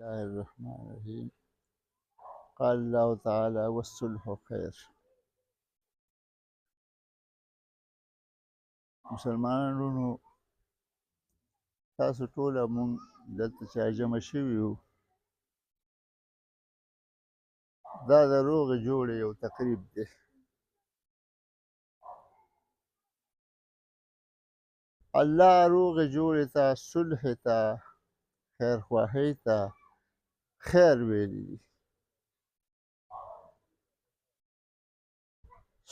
الله الرحمن الرحیم. قال الله تعالی والصلح خیر. مسلمانانو تاسو ټول مونږ دلته چې جمع شوي یو، دا د روغې جوړې یو تقریب دی. الله روغې جوړې ته، صلح ته، خیرخواهۍ ته خیر ویلی دي.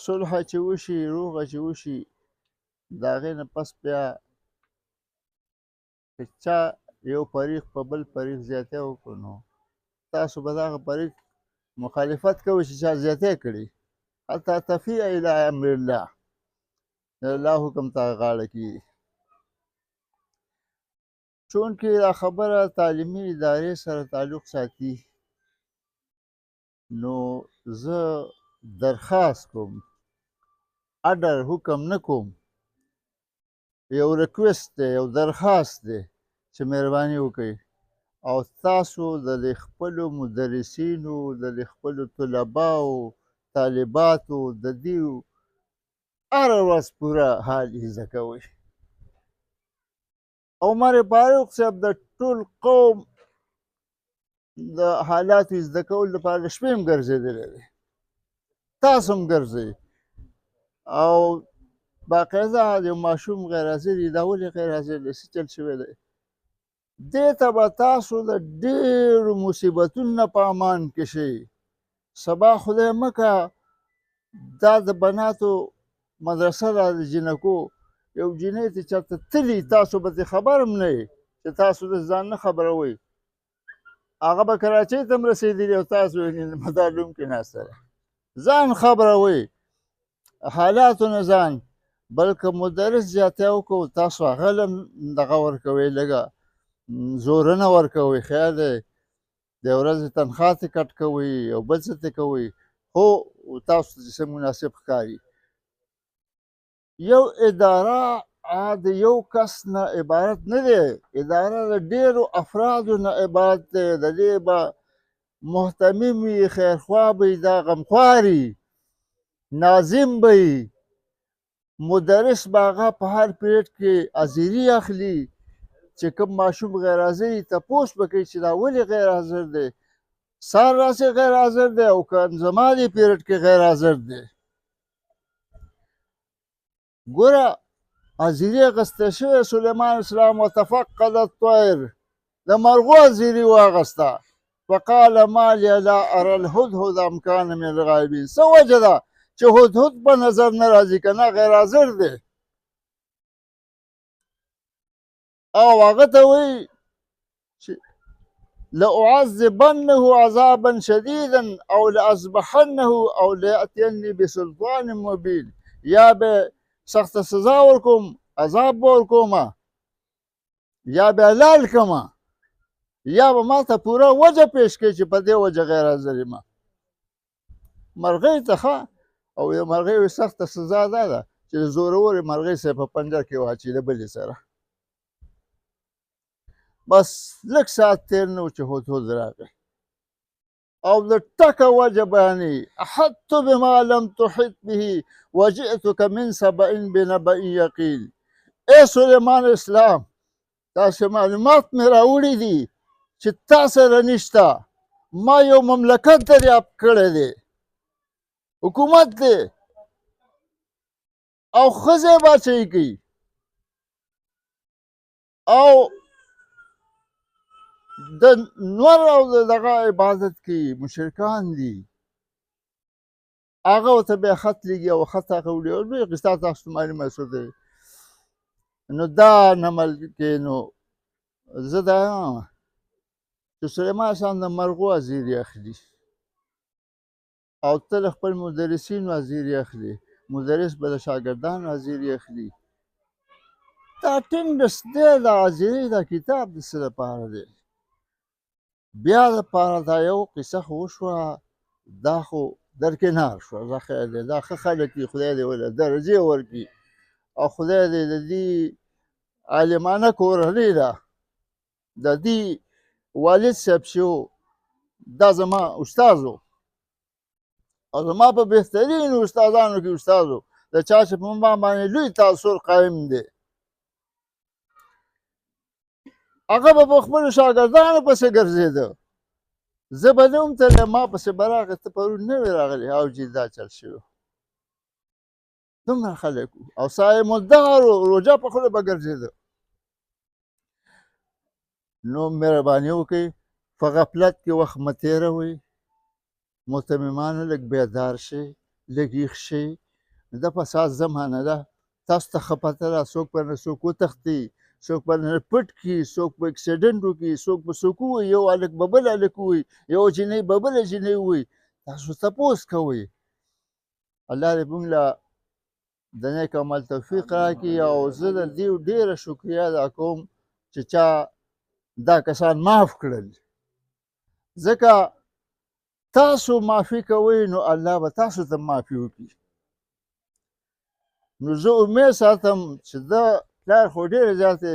صلح چې وشي، روغه چې وشي، د هغې نه پس بیا که چا یو فریق په بل فریق زیاتی وکړو نو تاسو به د هغه فریق مخالفت کوئ چې چا زیاتی کړي، حتی تفیع الی امر الله، د الله حکم ته غاړه کېږي. چونکې دا خبره تعلیمي ادارې سره تعلق ساتي، نو زه درخواست کوم، اډر حکم نه کوم، یو ریکویسټ دی، یو درخواست دی چې مهرباني وکړئ او تاسو د خپلو مدرسینو، د خپلو طلباو، طالباتو د دې هره ورځ پوره حال زده کوئ. عمر فاروق صاحب د ټول قوم د حالاتو زده کولو لپاره د شپې هم ګرځېدلی دی، تاسو هم ګرځئ. او باقاعده یو ماشوم غیر حاضر وي، دا ولې غیر حاضر دی؟ څه چل شوی دی؟ دې ته به تاسو د ډېرو مصیبتونو نه په امان کې شئ. سبا خدای مکه دا د بناتو مدرسه ده، د جنکو یو جنۍ چې چېرته تلي، تاسو به ترې خبر هم نه یې چې تاسو د ځان نه خبروئ. هغه به کراچۍ ته هم رسېدلي او تاسو مدارلوم کې ناسته ده. ځان خبروئ، حالاتو نه ځان. بلکې مدرس زیاتی وکړو، تاسو هغه له دغه ورکوئ، لږه زورونه ورکوئ، خیر دی، د ورځې تنخوا ترې کټ کوئ او بل څه ترې کوئ، خو تاسو ته چې څه مناسب ښکاري. یو اداره د یو کس نه عبارت نه دی، اداره د ډېرو افرادو نه عبارت دی. د دې به محتمم وي، خیرخواه به وي، دا غمخوار وي، ناظم به وي، مدرس به هغه په هر پیریډ کې حاضري اخلي. چې کوم ماشوم غیر حاضر وي تپوس به کوي چې دا ولې غیر حاضر دی، سهار راسې غیر حاضر دی او که زما دې پیریډ کې غیر حاضر دی. ګوره حاضري اخیستی شوې، سلیمان اسلام وتفقد الطیر، د مرغو حاضري واخیسته. فقال ما لی لا ارى الهدهد ام کان من الغائبین. څه وجه ده چې هدهد په نظر نه راځي، که نه غیر حاضر دی. او هغه ته وایي چې لأعذبنه عذابا شديدا او لأذبحنه او ليأتيني بسلطان مبين. یا به سخته سزا ورکوم، عذاب به ورکومه، یا به حلال کړمه، یا به ما ته پوره وجه پیش کړي چې په دې وجه غیر حاضر یم. مرغۍ ته ښه، او د مرغۍ سخته سزا دا ده چې د زورورې مرغۍ سره په پنجره کې واچي د بلې سره. بس لږ ساعت تېر نه و چې هدهد راغی او د ټکه وجه بیانوي. احطت بما لم تحط به وجئتک من سبأ بنبأ یقین. ای سلیمان اسلام، تاسې معلومات مې راوړي دي چې تا سره نشته. ما یو مملکت دریاب کړی دی، حکومت دی، او ښځې باچهي کوي او د نور او دغه عبادت کوي، مشرکان دي. هغه ورته بیا خط لیږي او خط هغه وړي او لویه قصه تاسو ته معلومه شوې. نو دا نمل کې نو زه دا یم چې سلیمان اسلام د مرغو حاضري اخلي او تل خپل مدرسینو حاضري اخلي، مدرس به د شاګردانو حاضري اخلي. دا ټینډس دی، دا حاضري دا کتاب د څه لپاره دی؟ بیا دپاره دا یو قصه خو وشوه، دا خو درکنار شوه، دا خیر دی، دا ښه خلک دي، خدای دې ورله درجې ورکړي او خدای دې د دې عالمانه کورنۍ ده، د دې والد صاحب چې و دا زما استاد و او زما په بهترینو استادانو کې استاد و د چا چې په ما باندې لوی تاثر قایم دی هغه به په خپلو شاګردانو پسې ګرځېده زه به نه وم تللی ما پسې به راغی ته پرون نه وې راغلی او جي دا چل شوی دومره خلک وو او صاحب الدهر و روژه په خوله به ګرځېده نو مهرباني وکړئ په غفلت کې وخت مه تېروئ متممانو لږ بیدار شئ لږ یخ شئ د فساد زمانه ده تاسو ته ښه پته ده څوک به نه څوک وتښتي څوک به نه پټ کړي څوک به اکسیډنټ وکړي څوک به څوک ووایي یو هلک به بل هلک ووایي یو جینۍ به بله جینۍ ووایي تاسو تپوس کوئ الله دې موږ له د نیک عمل توفیق راکړي او زه د دې ډېره شکریه ادا کوم چې چا دا کسان معاف کړل ځکه تاسو معافي کوئ نو الله به تاسو ته معافي وکړي نو زه امید ساتم چې دا پلار خو ډېرې زیاتې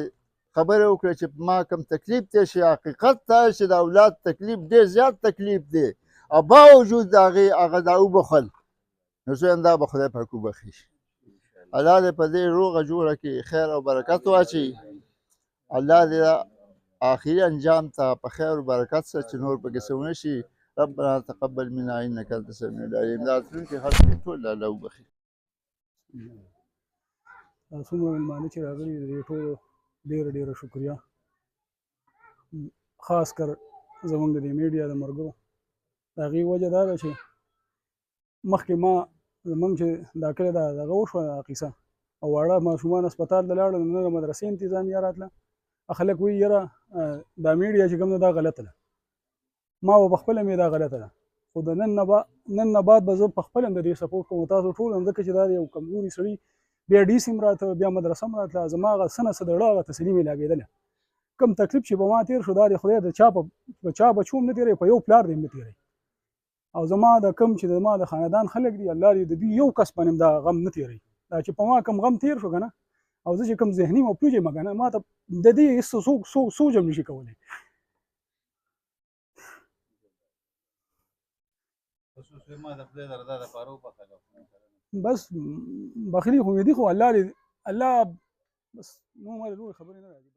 خبرې وکړې چې ما کوم تکلیف دی چې حقیقت دا چې د اولاد تکلیف ډېر زیات تکلیف دی او باوجود د هغې هغه دا وبخل نو زه وایم دا به خدای پاک وبخي الله دې په دې روغه جوړه کې خیر او برکت واچوي الله دې آخري انجام ته په خیر او برکت سره چې نور پکې څه ونه شي ربنا تقبل منا انك انت السميع العليم دا راتلونکي خلک یې ټول الله وبخي څومره مېلمانه چې راغلي د دې ټولو ډېره ډېره شکریه خاص کر زموږ د دې میډیا د ملګرو د هغې وجه دا ده چې مخکې ما زموږ چې دا کله دغه وشوه قیصه او واړه ماشومان هسپتال ته لاړل نو د مدرسې انتظامیه راتله خلک وایي یاره دا میډیا چې کوم ده دا غلطه ده ما به پخپله مې دا غلطه ده خو د نن نه بعد به زه پخپله هم د دې سپورټ کوم تاسو ټول هم ځکه چې دا یو کمزوري سړي بیا ډي سي هم راته بیا مدرسه هم راتله زما هغه څه نه څه د زړه هغه تسلي مې لګېدله کوم تکلیف چې به ما تېر شو دا د خدای د چا بچو هم نه تېروي په یو پلار دې هم نه تېروي او زما د کوم چې زما د خاندان خلک دي الله دې د دوی یو کس باندې دا غم نه تېروي دا چې په ما کوم غم تېر شو که نه او زه چې کوم ذهني مفلوج یم که نه ما ته د دې هېڅ سوچ هم نشي کولی بس بخیلی خو مې دي خو الله بس نو ما له نورې خبرې نه راځي